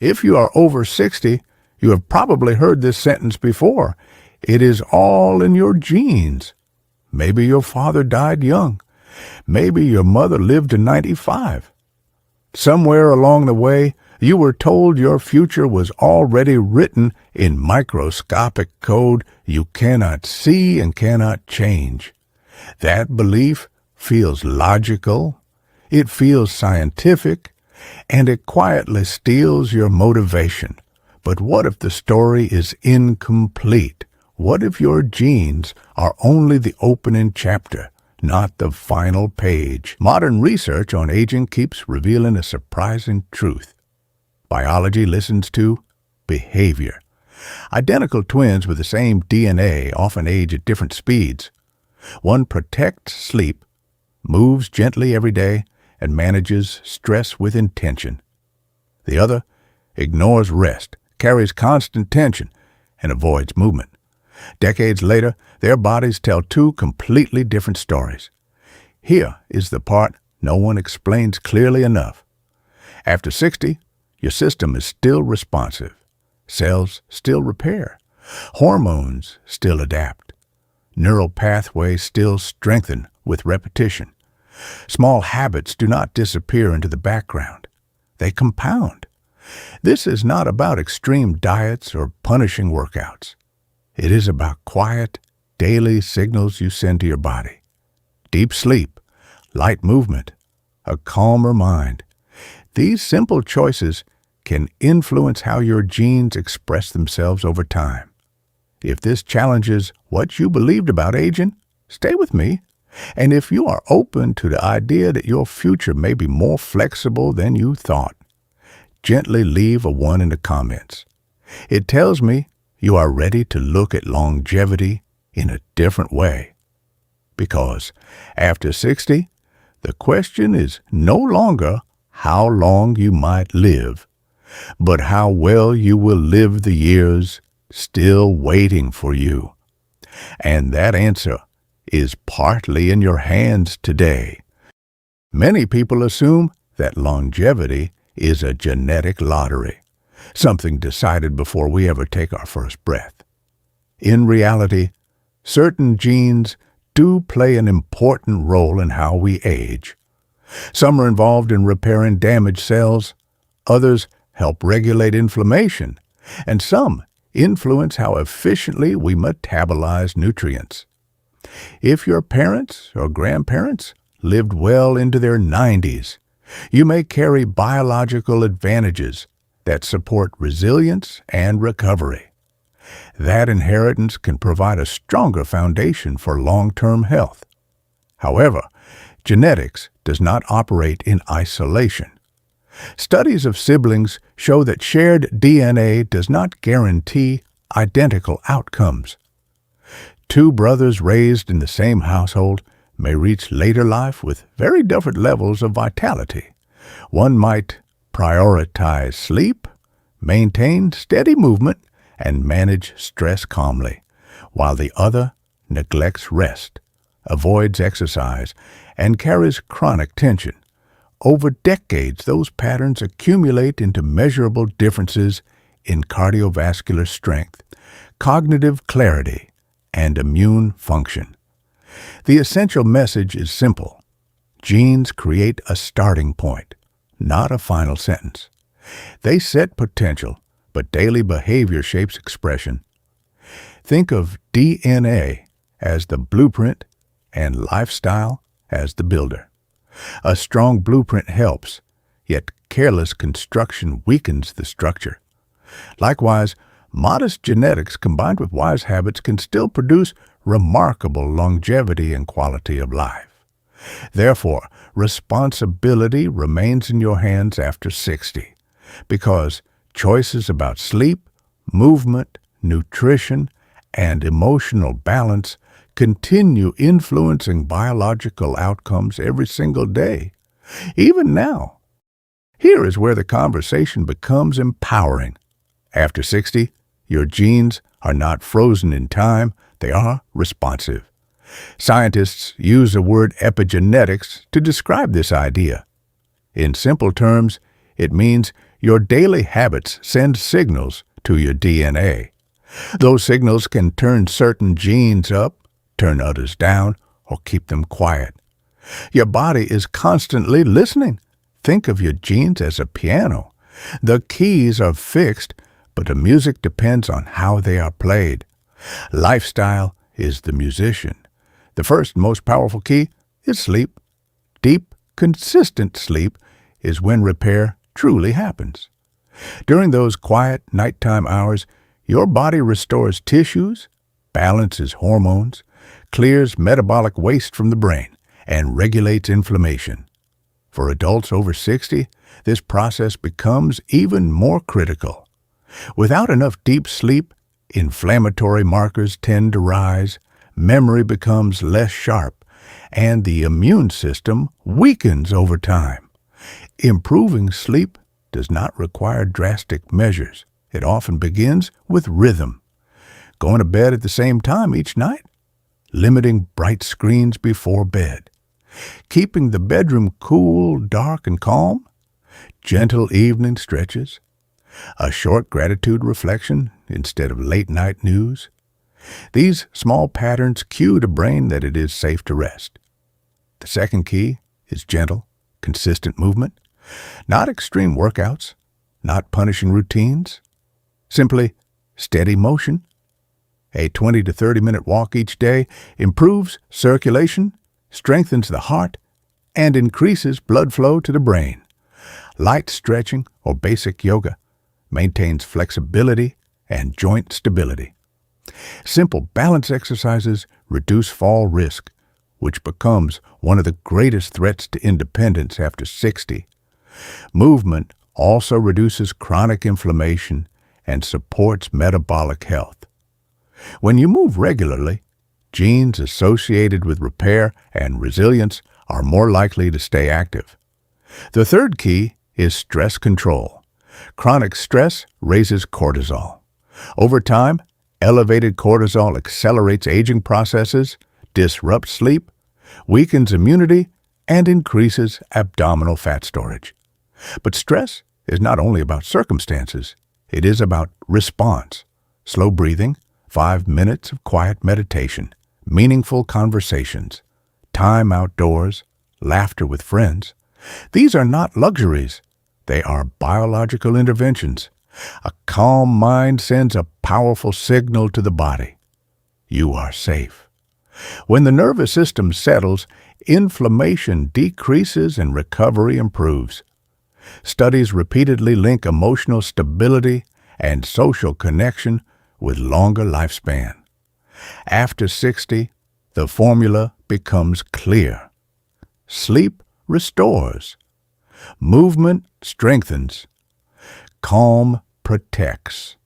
If you are over 60, you have probably heard this sentence before. It is all in your genes. Maybe your father died young. Maybe your mother lived to 95. Somewhere along the way, you were told your future was already written in microscopic code you cannot see and cannot change. That belief feels logical, it feels scientific, and it quietly steals your motivation. But what if the story is incomplete? What if your genes are only the opening chapter, not the final page? Modern research on aging keeps revealing a surprising truth. Biology listens to behavior. Identical twins with the same DNA often age at different speeds. One protects sleep, moves gently every day, and manages stress with intention. The other ignores rest, carries constant tension, and avoids movement. Decades later, their bodies tell two completely different stories. Here is the part no one explains clearly enough. After 60, your system is still responsive. Cells still repair. Hormones still adapt. Neural pathways still strengthen with repetition. Small habits do not disappear into the background. They compound. This is not about extreme diets or punishing workouts. It is about quiet, daily signals you send to your body. Deep sleep, light movement, a calmer mind. These simple choices can influence how your genes express themselves over time. If this challenges what you believed about aging, stay with me. And if you are open to the idea that your future may be more flexible than you thought, gently leave a 1 in the comments. It tells me you are ready to look at longevity in a different way. Because after 60, the question is no longer how long you might live, but how well you will live the years still waiting for you. And that answer is partly in your hands today. Many people assume that longevity is a genetic lottery, something decided before we ever take our first breath. In reality, certain genes do play an important role in how we age. Some are involved in repairing damaged cells, others help regulate inflammation, and some influence how efficiently we metabolize nutrients. If your parents or grandparents lived well into their 90s, you may carry biological advantages that support resilience and recovery. That inheritance can provide a stronger foundation for long-term health. However, genetics does not operate in isolation. Studies of siblings show that shared DNA does not guarantee identical outcomes. Two brothers raised in the same household may reach later life with very different levels of vitality. One might prioritize sleep, maintain steady movement, and manage stress calmly, while the other neglects rest, avoids exercise, and carries chronic tension. Over decades, those patterns accumulate into measurable differences in cardiovascular strength, cognitive clarity, and immune function. The essential message is simple. Genes create a starting point, not a final sentence. They set potential, but daily behavior shapes expression. Think of DNA as the blueprint and lifestyle as the builder. A strong blueprint helps, yet careless construction weakens the structure. Likewise, modest genetics combined with wise habits can still produce remarkable longevity and quality of life. Therefore, responsibility remains in your hands after 60, because choices about sleep, movement, nutrition, and emotional balance continue influencing biological outcomes every single day, even now. Here is where the conversation becomes empowering. After 60, your genes are not frozen in time, they are responsive. Scientists use the word epigenetics to describe this idea. In simple terms, it means Your daily habits send signals to your DNA. Those signals can turn certain genes up, turn others down, or keep them quiet. Your body is constantly listening. Think of your genes as a piano. The keys are fixed, but the music depends on how they are played. Lifestyle is the musician. The first most powerful key is sleep. Deep, consistent sleep is when repair truly happens. During those quiet nighttime hours, your body restores tissues, balances hormones, clears metabolic waste from the brain, and regulates inflammation. For adults over 60, this process becomes even more critical. Without enough deep sleep, inflammatory markers tend to rise, memory becomes less sharp, and the immune system weakens over time. Improving sleep does not require drastic measures. It often begins with rhythm. Going to bed at the same time each night, limiting bright screens before bed, keeping the bedroom cool, dark, and calm, gentle evening stretches, a short gratitude reflection instead of late-night news. These small patterns cue the brain that it is safe to rest. The second key is gentle, consistent movement, not extreme workouts, not punishing routines, simply steady motion. A 20 to 30-minute walk each day improves circulation, strengthens the heart, and increases blood flow to the brain. Light stretching or basic yoga maintains flexibility and joint stability. Simple balance exercises reduce fall risk, which becomes one of the greatest threats to independence after 60. Movement also reduces chronic inflammation and supports metabolic health. When you move regularly, genes associated with repair and resilience are more likely to stay active. The third key is stress control. Chronic stress raises cortisol. Over time, elevated cortisol accelerates aging processes, disrupts sleep, weakens immunity, and increases abdominal fat storage. But stress is not only about circumstances, it is about response. Slow breathing, 5 minutes of quiet meditation, meaningful conversations, time outdoors, laughter with friends. These are not luxuries. They are biological interventions. A calm mind sends a powerful signal to the body. You are safe. When the nervous system settles, inflammation decreases and recovery improves. Studies repeatedly link emotional stability and social connection with longer lifespan. After 60, the formula becomes clear. Sleep restores. Movement strengthens. Calm protects.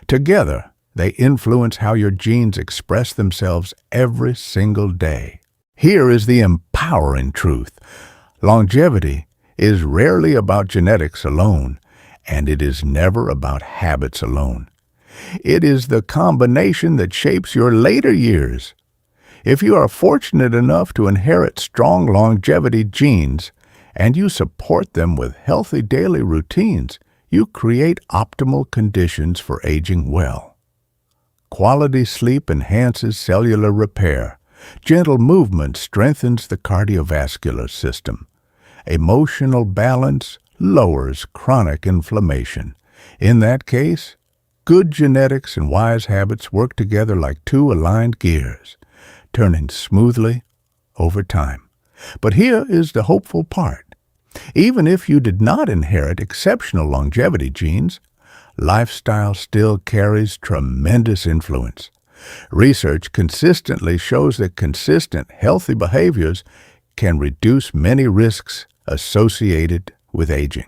Together, they influence how your genes express themselves every single day. Here is the empowering truth. Longevity is rarely about genetics alone, and it is never about habits alone. It is the combination that shapes your later years. If you are fortunate enough to inherit strong longevity genes, and you support them with healthy daily routines, you create optimal conditions for aging well. Quality sleep enhances cellular repair. Gentle movement strengthens the cardiovascular system. Emotional balance lowers chronic inflammation. In that case, good genetics and wise habits work together like two aligned gears, turning smoothly over time. But here is the hopeful part. Even if you did not inherit exceptional longevity genes, lifestyle still carries tremendous influence. Research consistently shows that consistent, healthy behaviors can reduce many risks associated with aging.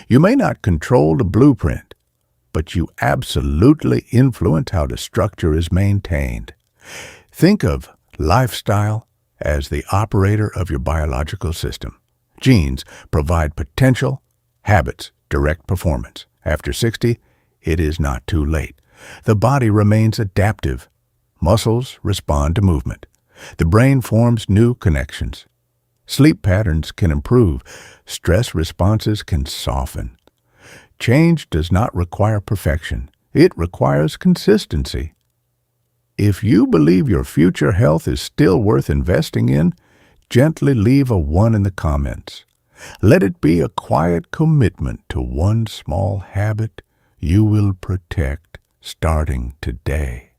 You may not control the blueprint, but you absolutely influence how the structure is maintained. Think of lifestyle as the operator of your biological system. Genes provide potential, habits direct performance. After 60, it is not too late. The body remains adaptive. Muscles respond to movement. The brain forms new connections. Sleep patterns can improve. Stress responses can soften. Change does not require perfection. It requires consistency. If you believe your future health is still worth investing in, gently leave a 1 in the comments. Let it be a quiet commitment to one small habit you will protect starting today.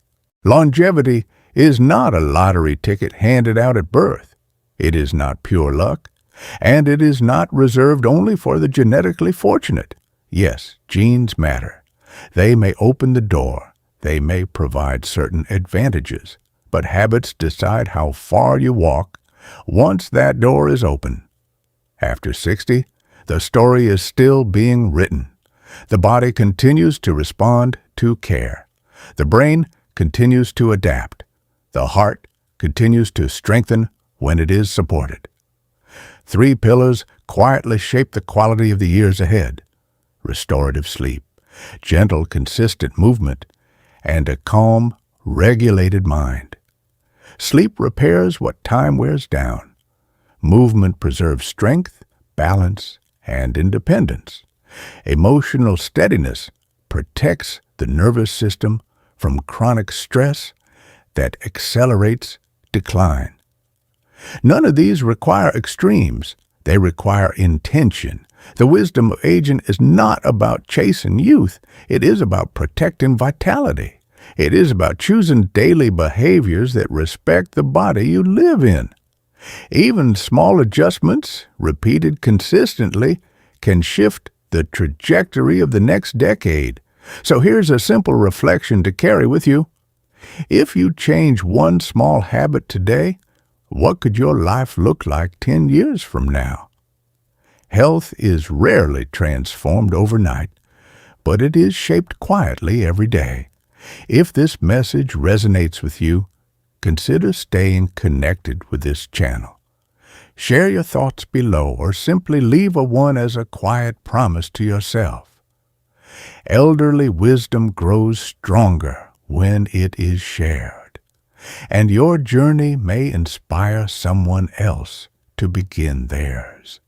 Longevity is not a lottery ticket handed out at birth. It is not pure luck, and it is not reserved only for the genetically fortunate. Yes, genes matter. They may open the door. They may provide certain advantages, but habits decide how far you walk once that door is open. After 60, the story is still being written. The body continues to respond to care. The brain continues to adapt. The heart continues to strengthen when it is supported. 3 pillars quietly shape the quality of the years ahead: restorative sleep, gentle, consistent movement, and a calm, regulated mind. Sleep repairs what time wears down. Movement preserves strength, balance, and independence. Emotional steadiness protects the nervous system from chronic stress that accelerates decline. None of these require extremes. They require intention. The wisdom of aging is not about chasing youth. It is about protecting vitality. It is about choosing daily behaviors that respect the body you live in. Even small adjustments, repeated consistently, can shift the trajectory of the next decade. So here's a simple reflection to carry with you. If you change one small habit today, what could your life look like 10 years from now? Health is rarely transformed overnight, but it is shaped quietly every day. If this message resonates with you, consider staying connected with this channel. Share your thoughts below or simply leave a 1 as a quiet promise to yourself. Elderly wisdom grows stronger when it is shared, and your journey may inspire someone else to begin theirs.